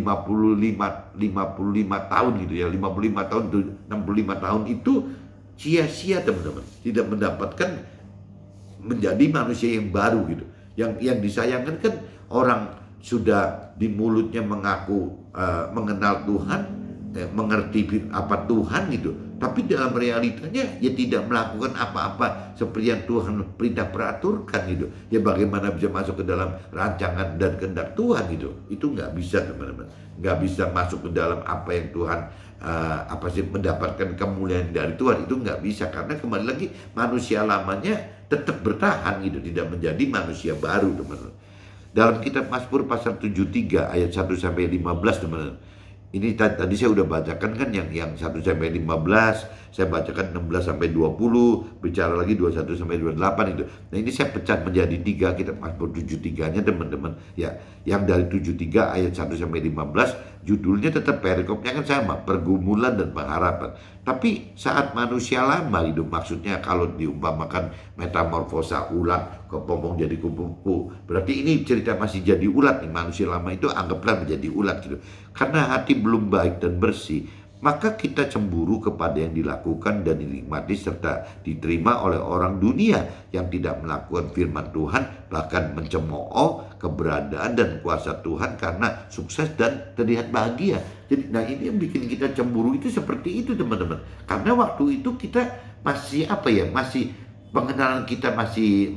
tahun gitu ya, 55 tahun, 65 tahun itu sia-sia, teman-teman. Tidak mendapatkan menjadi manusia yang baru gitu. Yang disayangkan kan orang sudah di mulutnya mengaku mengenal Tuhan, mengerti apa Tuhan gitu, tapi dalam realitanya ya tidak melakukan apa-apa seperti yang Tuhan perintah peraturkan gitu. Ya bagaimana bisa masuk ke dalam rancangan dan kehendak Tuhan gitu? Itu nggak bisa teman-teman, nggak bisa masuk ke dalam apa yang Tuhan mendapatkan kemuliaan dari Tuhan, itu nggak bisa, karena kembali lagi manusia lamanya tetap bertahan gitu, tidak menjadi manusia baru teman-teman. Dalam kitab Mazmur pasal 73 ayat 1 sampai 15 teman-teman. Ini tadi saya udah bacakan kan yang 1 sampai 15, saya bacakan 16 sampai 20, bicara lagi 21 sampai 28 itu. Nah, ini saya pecah menjadi 3 kitab Mazmur 73-nya teman-teman. Ya, yang dari 73 ayat 1 sampai 15 judulnya tetap perikopnya kan sama, pergumulan dan pengharapan. Tapi saat manusia lama hidup, maksudnya kalau diumpamakan metamorfosa ulat kepompong jadi kupu-kupu, berarti ini cerita masih jadi ulat nih. Manusia lama itu anggaplah menjadi ulat gitu. Karena hati belum baik dan bersih, maka kita cemburu kepada yang dilakukan dan dinikmati serta diterima oleh orang dunia yang tidak melakukan firman Tuhan, bahkan mencemooh keberadaan dan kuasa Tuhan karena sukses dan terlihat bahagia. Jadi, nah ini yang bikin kita cemburu itu seperti itu teman-teman. Karena waktu itu kita masih masih pengenalan kita masih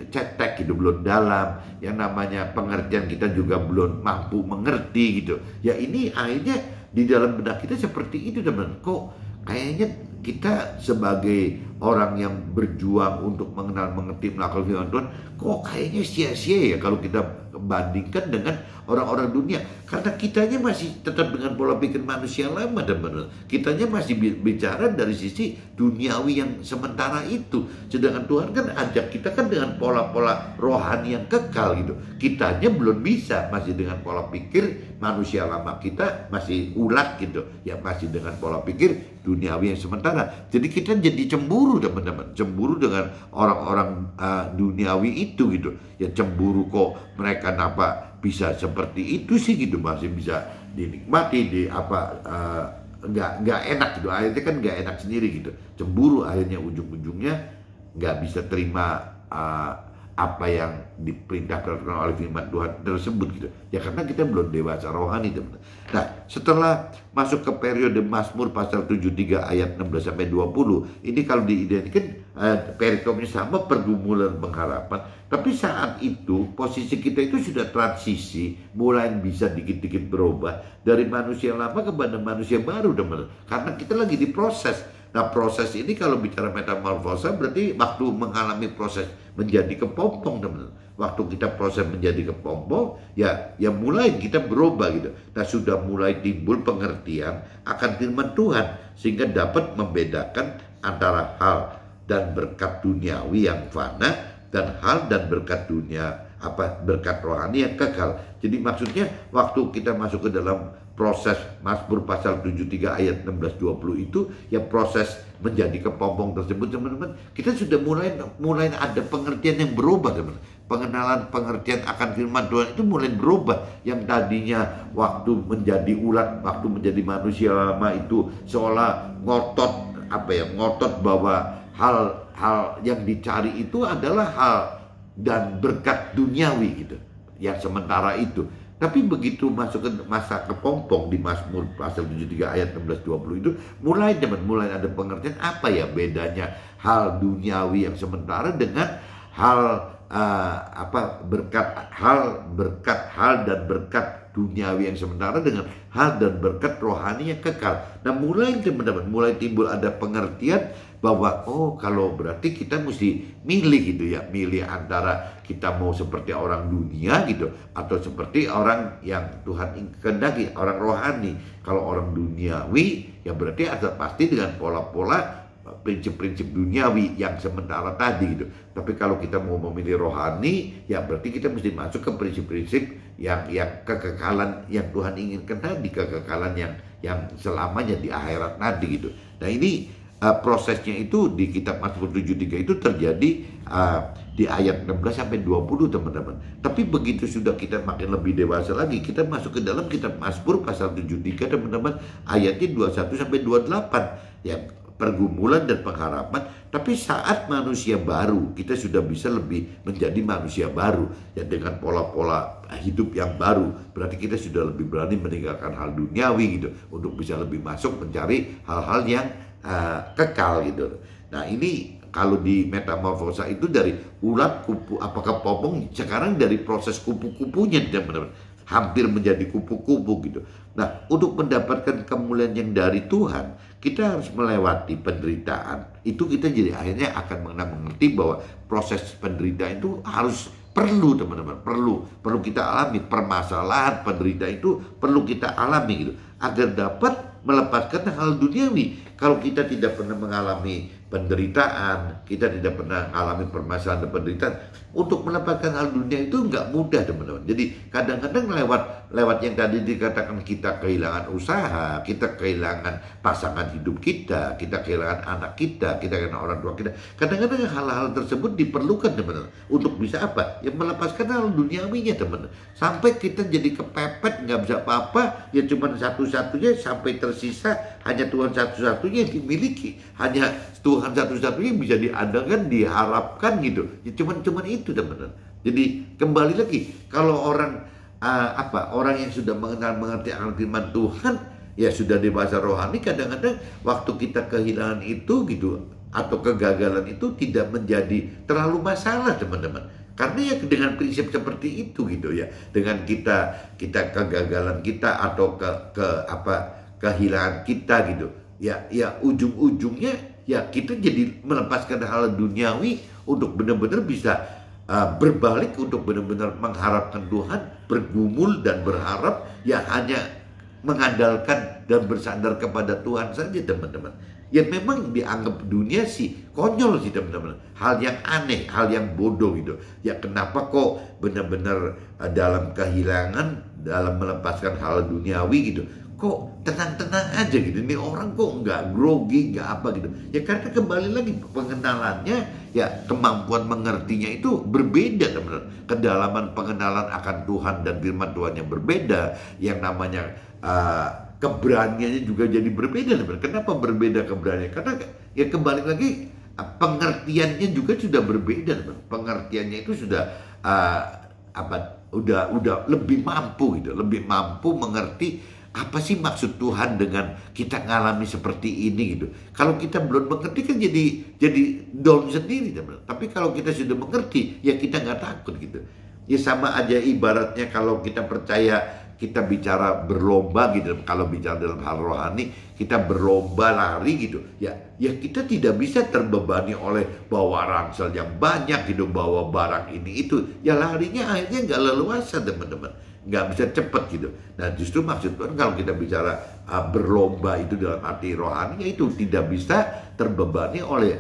cetek gitu, belum dalam. Yang namanya pengertian kita juga belum mampu mengerti gitu. Ya ini akhirnya di dalam benak kita seperti itu teman. Kok kayaknya kita sebagai orang yang berjuang untuk mengenal, mengerti, melakukan firman Tuhan, kok kayaknya sia-sia ya kalau kita bandingkan dengan orang-orang dunia. Karena kitanya masih tetap dengan pola pikir manusia lama teman-teman. Kitanya masih bicara dari sisi duniawi yang sementara itu. Sedangkan Tuhan kan ajak kita kan dengan pola-pola rohani yang kekal gitu. Kitanya belum bisa, masih dengan pola pikir manusia lama, kita masih ulat gitu. Ya masih dengan pola pikir duniawi yang sementara. Jadi kita jadi cemburu teman-teman. Cemburu dengan orang-orang duniawi itu gitu. Ya cemburu kok mereka kenapa bisa seperti itu sih gitu, masih bisa dinikmati nggak enak gitu, akhirnya kan nggak enak sendiri gitu, cemburu, akhirnya ujung-ujungnya nggak bisa terima apa yang diperintahkan oleh firman Tuhan tersebut gitu ya, karena kita belum dewasa rohani teman. Nah, setelah masuk ke periode Mazmur pasal 73 ayat 16 sampai 20, ini kalau diidentikan perikopnya sama, pergumulan pengharapan. Tapi saat itu posisi kita itu sudah transisi, mulai bisa dikit-dikit berubah dari manusia lama kepada manusia baru teman. Karena kita lagi diproses. Nah, proses ini kalau bicara metamorfosa berarti waktu mengalami proses menjadi kepompong teman. Waktu kita proses menjadi kepompong, ya mulai kita berubah gitu. Nah, sudah mulai timbul pengertian akan firman Tuhan sehingga dapat membedakan antara hal dan berkat duniawi yang fana dan hal dan berkat berkat rohani yang kekal. Jadi maksudnya waktu kita masuk ke dalam proses Mazmur pasal 73 ayat 16-20 itu, ya proses menjadi kepompong tersebut teman-teman, kita sudah mulai ada pengertian yang berubah teman. Pengenalan pengertian akan firman Tuhan itu mulai berubah. Yang tadinya waktu menjadi ulat, waktu menjadi manusia lama itu seolah ngotot bahwa hal yang dicari itu adalah hal dan berkat duniawi gitu, yang sementara itu. Tapi begitu masuk ke masa kepompong di Mazmur pasal 73 ayat 16-20 itu mulai ada pengertian apa ya bedanya hal duniawi yang sementara dengan hal berkat dan berkat duniawi yang sementara dengan hal dan berkat rohani yang kekal. Nah, mulai teman-teman timbul ada pengertian bahwa kalau berarti kita mesti milih gitu ya, milih antara kita mau seperti orang dunia gitu atau seperti orang yang Tuhan kehendaki, orang rohani. Kalau orang duniawi ya berarti pasti dengan pola-pola prinsip-prinsip duniawi yang sementara tadi gitu. Tapi kalau kita mau memilih rohani, ya berarti kita mesti masuk ke prinsip-prinsip yang kekekalan yang Tuhan inginkan tadi, kekekalan yang selamanya di akhirat nanti gitu. Nah, ini prosesnya itu di kitab Mazmur 73 itu terjadi di ayat 16 sampai 20 teman-teman. Tapi begitu sudah kita makin lebih dewasa lagi, kita masuk ke dalam kitab Mazmur pasal 73 teman-teman, ayatnya 21 sampai 28. Ya, pergumulan dan pengharapan. Tapi saat manusia baru, kita sudah bisa lebih menjadi manusia baru ya, dengan pola-pola hidup yang baru. Berarti kita sudah lebih berani meninggalkan hal duniawi gitu, untuk bisa lebih masuk mencari hal-hal yang kekal gitu. Nah ini kalau di metamorfosa itu dari ulat, kupu, apakah popong, sekarang dari proses kupu-kupunya teman-teman, hampir menjadi kupu-kupu gitu. Nah untuk mendapatkan kemuliaan yang dari Tuhan, kita harus melewati penderitaan. Itu kita jadi akhirnya akan mengerti bahwa proses penderitaan itu harus perlu teman-teman, perlu kita alami. Permasalahan penderitaan itu perlu kita alami gitu, agar dapat melepaskan hal duniawi. Kalau kita tidak pernah mengalami penderitaan, kita tidak pernah mengalami permasalahan dan penderitaan, untuk melepaskan hal dunia itu nggak mudah teman-teman. Jadi kadang-kadang lewat yang tadi dikatakan, kita kehilangan usaha, kita kehilangan pasangan hidup kita kehilangan anak kita kehilangan orang tua kita. Kadang-kadang hal-hal tersebut diperlukan teman-teman untuk bisa apa? Ya melepaskan hal duniawinya teman-teman. Sampai kita jadi kepepet, nggak bisa apa-apa, ya cuma satu-satunya, sampai tersisa hanya Tuhan satu-satunya yang dimiliki, hanya Tuhan satu-satunya yang bisa diandalkan, diharapkan gitu. Ya cuman itu teman-teman. Jadi kembali lagi, kalau orang orang yang sudah mengerti akan firman Tuhan, ya sudah dewasa rohani, kadang-kadang waktu kita kehilangan itu gitu, atau kegagalan itu tidak menjadi terlalu masalah teman-teman. Karena ya dengan prinsip seperti itu gitu ya, dengan kita kegagalan kita atau kehilangan kita gitu, ya ujung-ujungnya ya kita jadi melepaskan hal duniawi untuk benar-benar bisa berbalik, untuk benar-benar mengharapkan Tuhan, bergumul dan berharap ya hanya mengandalkan dan bersandar kepada Tuhan saja teman-teman. Ya memang dianggap dunia sih konyol sih teman-teman, hal yang aneh, hal yang bodoh gitu. Ya kenapa kok benar-benar dalam kehilangan, dalam melepaskan hal duniawi gitu, kok tenang-tenang aja gitu, ini orang kok nggak grogi, nggak apa gitu. Ya karena kembali lagi pengenalannya, ya kemampuan mengertinya itu berbeda teman-teman. Kedalaman pengenalan akan Tuhan dan firman Tuhan yang berbeda, yang namanya keberaniannya juga jadi berbeda teman-teman. Kenapa berbeda keberanian? Karena ya kembali lagi pengertiannya juga sudah berbeda teman. Pengertiannya itu sudah udah lebih mampu gitu, lebih mampu mengerti apa sih maksud Tuhan dengan kita ngalami seperti ini gitu. Kalau kita belum mengerti kan jadi down sendiri teman. Tapi kalau kita sudah mengerti, ya kita nggak takut gitu. Ya sama aja ibaratnya kalau kita percaya, kita bicara berlomba gitu. Kalau bicara dalam hal rohani, kita berlomba lari gitu. Ya kita tidak bisa terbebani oleh bawa ransel yang banyak gitu, bawa barang ini itu. Ya larinya akhirnya nggak leluasa teman-teman, nggak bisa cepat gitu. Nah justru maksud Tuhan kalau kita bicara berlomba itu dalam arti rohani, itu tidak bisa terbebani oleh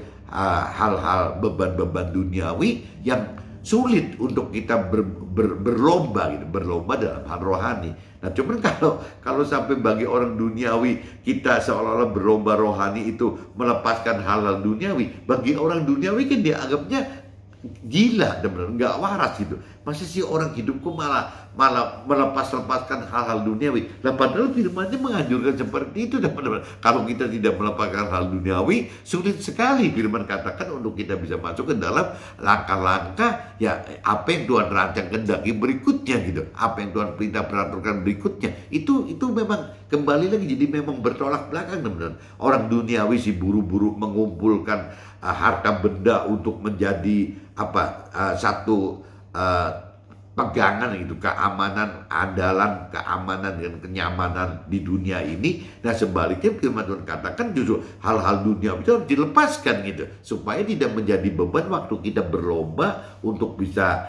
hal-hal beban-beban duniawi yang sulit untuk kita berlomba gitu, berlomba dalam hal rohani. Nah cuman kalau sampai bagi orang duniawi kita seolah-olah berlomba rohani itu melepaskan hal-hal duniawi, bagi orang duniawi kan dianggapnya gila teman-teman, nggak waras gitu. Masa sih orang hidupku malah melepaskan hal-hal duniawi? Nah, padahal firman-Nya menganjurkan seperti itu teman-teman. Kalau kita tidak melepaskan hal duniawi, sulit sekali firman katakan untuk kita bisa masuk ke dalam langkah-langkah ya apa yang Tuhan rancang kehendaki berikutnya gitu. Apa yang Tuhan perintah peraturkan berikutnya. Itu memang kembali lagi jadi memang bertolak belakang teman-teman. Orang duniawi sih buru-buru mengumpulkan harta benda untuk menjadi satu pegangan gitu, keamanan, andalan, keamanan dan kenyamanan di dunia ini. Nah sebaliknya firman Tuhan katakan justru hal-hal dunia itu harus dilepaskan gitu, supaya tidak menjadi beban waktu kita berlomba untuk bisa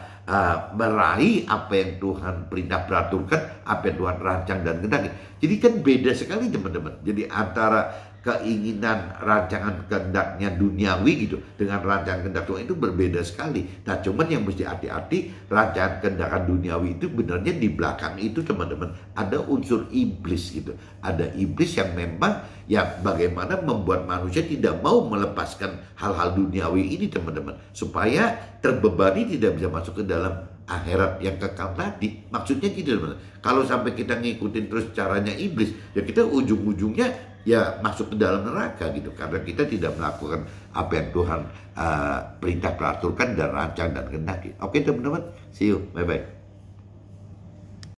meraih apa yang Tuhan perintah peraturkan, apa yang Tuhan rancang dan kehendaki. Jadi kan beda sekali teman-teman. Jadi antara keinginan rancangan kehendaknya duniawi gitu dengan rancangan kehendak Tuhan itu berbeda sekali. Nah cuman yang mesti hati-hati, rancangan kehendak duniawi itu benarnya di belakang itu teman-teman ada unsur iblis gitu. Ada iblis yang memang yang bagaimana membuat manusia tidak mau melepaskan hal-hal duniawi ini teman-teman, supaya terbebani tidak bisa masuk ke dalam akhirat yang kekal tadi. Maksudnya gitu teman-teman. Kalau sampai kita ngikutin terus caranya iblis, ya kita ujung-ujungnya ya masuk ke dalam neraka gitu, karena kita tidak melakukan apa yang Tuhan perintah, peraturkan dan rancang dan kehendaki. Oke teman-teman, see you, bye bye.